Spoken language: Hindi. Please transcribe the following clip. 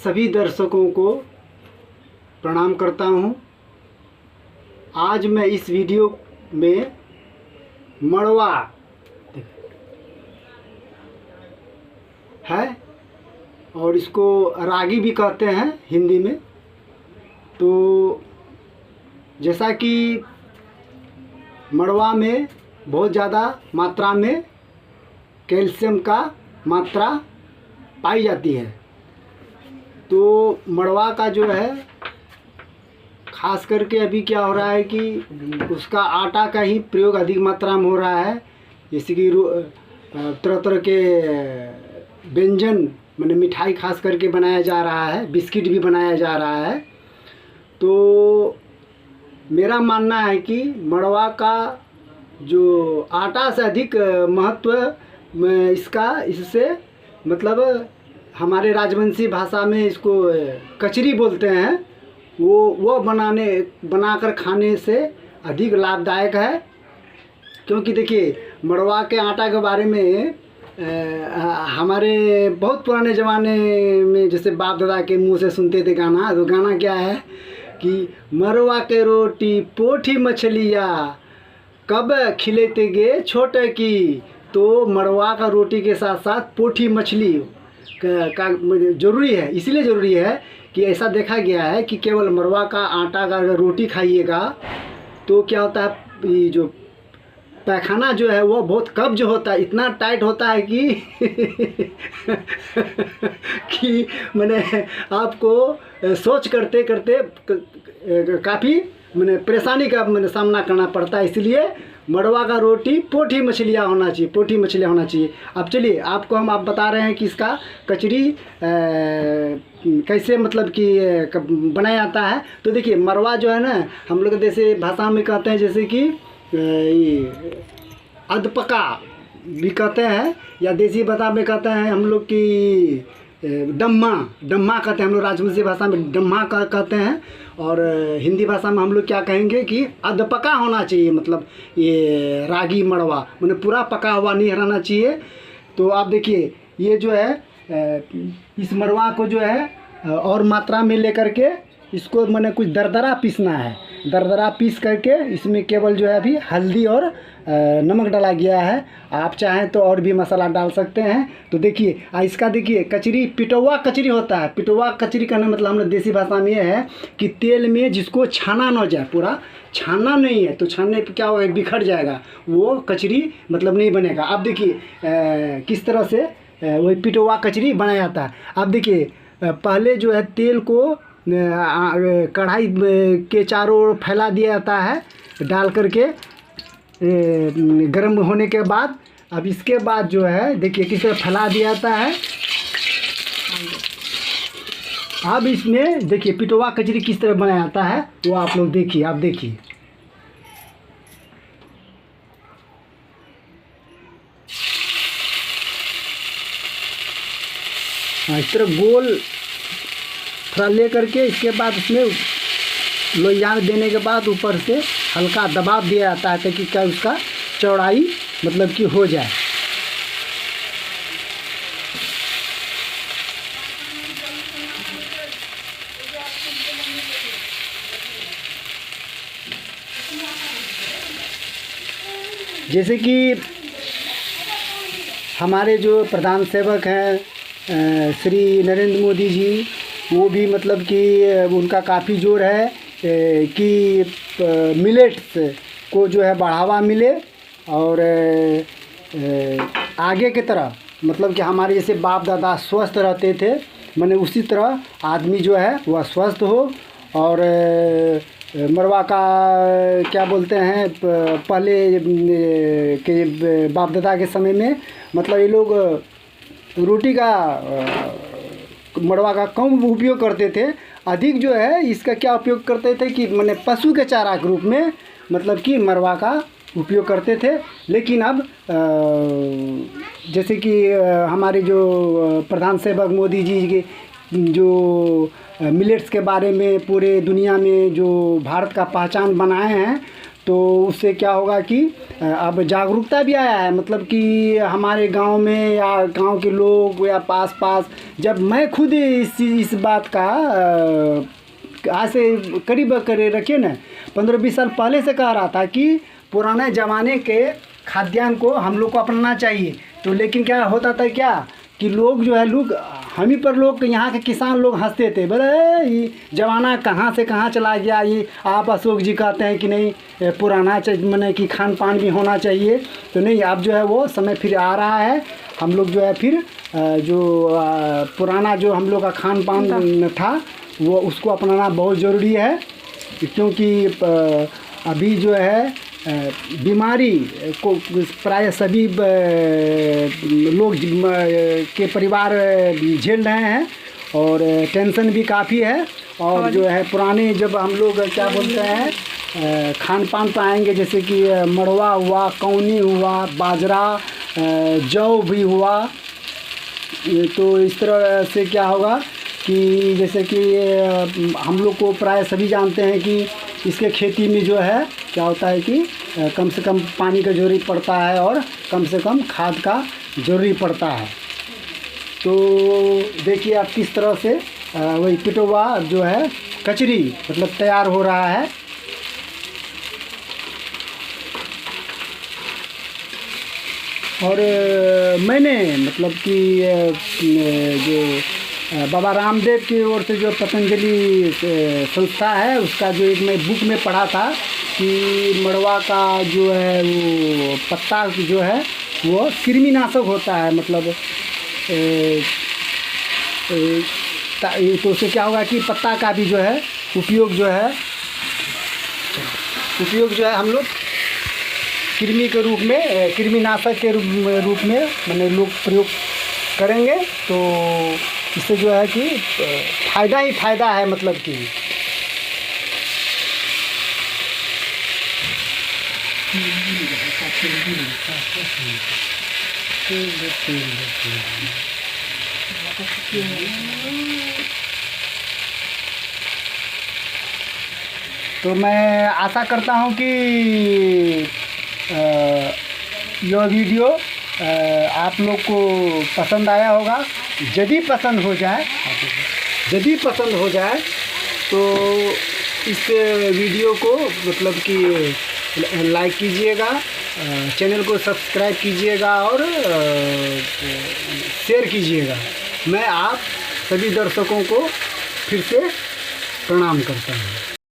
सभी दर्शकों को प्रणाम करता हूं। आज मैं इस वीडियो में मड़वा है और इसको रागी भी कहते हैं हिंदी में। तो जैसा कि मड़वा में बहुत ज़्यादा मात्रा में कैल्शियम का मात्रा पाई जाती है, तो मड़वा का जो है ख़ास करके अभी क्या हो रहा है कि उसका आटा का ही प्रयोग अधिक मात्रा में हो रहा है। जैसे कि तरह तरह के व्यंजन माने मिठाई खास करके बनाया जा रहा है, बिस्किट भी बनाया जा रहा है। तो मेरा मानना है कि मड़वा का जो आटा से अधिक महत्व इससे मतलब हमारे राजवंशी भाषा में इसको कचरी बोलते हैं। वो बनाकर खाने से अधिक लाभदायक है, क्योंकि देखिए मड़वा के आटा के बारे में हमारे बहुत पुराने ज़माने में जैसे बाप दादा के मुंह से सुनते थे गाना। तो गाना क्या है कि मड़वा के रोटी पोठी मछलिया कब खिलेते गे छोटे की। तो मड़वा का रोटी के साथ साथ पोठी मछली का ज़रूरी है। इसलिए ज़रूरी है कि ऐसा देखा गया है कि केवल मड़वा का आटा का अगर रोटी खाइएगा तो क्या होता है, ये जो पैखाना जो है वो बहुत कब्ज होता है, इतना टाइट होता है कि मैंने आपको सोच करते करते काफ़ी मैंने परेशानी का सामना करना पड़ता है। इसलिए मड़वा का रोटी पोठी मछलियाँ होना चाहिए, पोठी मछलियाँ होना चाहिए। अब चलिए आपको आप बता रहे हैं कि इसका कचरी कैसे मतलब कि बनाया जाता है। तो देखिए मड़वा जो है ना, हम लोग जैसे भाषा में कहते हैं जैसे कि अधपका भी कहते हैं, या देसी भाषा में कहते हैं हम लोग की डम्मा कहते हैं। हम लोग राजवंशी भाषा में डम्मा कहते हैं, और हिंदी भाषा में हम लोग क्या कहेंगे कि अधपका होना चाहिए। मतलब ये रागी मड़वा मैंने पूरा पका हुआ नहीं रहना चाहिए। तो आप देखिए ये जो है इस मड़वा को जो है और मात्रा में लेकर के इसको मैंने कुछ दरदरा पीसना है। दरदरा पीस करके इसमें केवल जो है अभी हल्दी और नमक डाला गया है। आप चाहें तो और भी मसाला डाल सकते हैं। तो देखिए इसका देखिए कचरी पिटौवा कचरी होता है। पिटौवा कचरी का मतलब हम लोग देसी भाषा में ये है कि तेल में जिसको छाना ना जाए, पूरा छानना नहीं है, तो छानने पर क्या होगा, बिखर जाएगा, वो कचरी मतलब नहीं बनेगा। अब देखिए किस तरह से वही पिटौवा कचरी बनाया जाता है। अब देखिए पहले जो है तेल को कढ़ाई के चारों ओर फैला दिया जाता है डाल करके गर्म होने के बाद। अब इसके बाद जो है देखिए किस तरह फैला दिया जाता है। अब इसमें देखिए पिटौवा कचरी किस तरह बनाया जाता है वो आप लोग देखिए। आप देखिए इस तरह गोल थोड़ा ले करके इसके बाद उसमें लोइयान देने के बाद ऊपर से हल्का दबाव दिया जाता है ताकि क्या उसका चौड़ाई मतलब कि हो जाए। जैसे कि हमारे जो प्रधान सेवक हैं श्री नरेंद्र मोदी जी, वो भी मतलब कि उनका काफ़ी जोर है कि मिलेट्स को जो है बढ़ावा मिले, और आगे की तरह मतलब कि हमारे जैसे बाप दादा स्वस्थ रहते थे, मैंने उसी तरह आदमी जो है वह स्वस्थ हो। और मड़वा का क्या बोलते हैं, पहले के बाप दादा के समय में मतलब ये लोग रोटी का मड़वा का कम उपयोग करते थे, अधिक जो है इसका क्या उपयोग करते थे कि मैंने पशु के चारा के रूप में मतलब कि मड़वा का उपयोग करते थे। लेकिन अब जैसे कि हमारे जो प्रधान सेवक मोदी जी के जो मिलेट्स के बारे में पूरे दुनिया में जो भारत का पहचान बनाए हैं, तो उससे क्या होगा कि अब जागरूकता भी आया है, मतलब कि हमारे गांव में या गांव के लोग या पास पास, जब मैं खुद इस बात का आज से करीब करे रखिए ना 15-20 साल पहले से कह रहा था कि पुराने ज़माने के खाद्यान्न को हम लोग को अपनाना चाहिए। तो लेकिन क्या होता था क्या कि लोग जो है हम ही पर लोग यहाँ के किसान लोग हंसते थे, बोले ये ज़माना कहाँ से कहाँ चला गया, ये आप अशोक जी कहते हैं कि नहीं पुराना माने कि खान पान भी होना चाहिए। तो नहीं, अब जो है वो समय फिर आ रहा है, हम लोग जो है फिर जो पुराना जो हम लोग का खान पान था वो उसको अपनाना बहुत ज़रूरी है, क्योंकि अभी जो है बीमारी को प्राय सभी लोग के परिवार झेल रहे हैं और टेंशन भी काफ़ी है। और जो है पुराने जब हम लोग क्या बोलते हैं खान पान पाएंगे, जैसे कि मड़वा हुआ, कौनी हुआ, बाजरा, जौ भी हुआ, तो इस तरह से क्या होगा कि जैसे कि हम लोग को प्राय सभी जानते हैं कि इसके खेती में जो है क्या होता है कि कम से कम पानी का ज़रूरी पड़ता है और कम से कम खाद का ज़रूरी पड़ता है। तो देखिए आप किस तरह से वही पिटोवा जो है कचरी मतलब तैयार हो रहा है। और मैंने मतलब कि जो बाबा रामदेव की ओर से जो पतंजलि संस्था है उसका जो एक मैं बुक में पढ़ा था कि मड़वा का जो है वो पत्ता जो है वो कृमिनाशक होता है, मतलब तो उससे क्या होगा कि पत्ता का भी जो है उपयोग जो है हम लोग कृमि के रूप में, कृमिनाशक के रूप में मैंने लोग प्रयोग करेंगे। तो इससे जो है कि फ़ायदा ही फ़ायदा है, मतलब कि तो मैं आशा करता हूँ कि यह वीडियो आप लोग को पसंद आया होगा। यदि पसंद हो जाए तो इस वीडियो को मतलब कि लाइक कीजिएगा, चैनल को सब्सक्राइब कीजिएगा और शेयर कीजिएगा। मैं आप सभी दर्शकों को फिर से प्रणाम करता हूँ।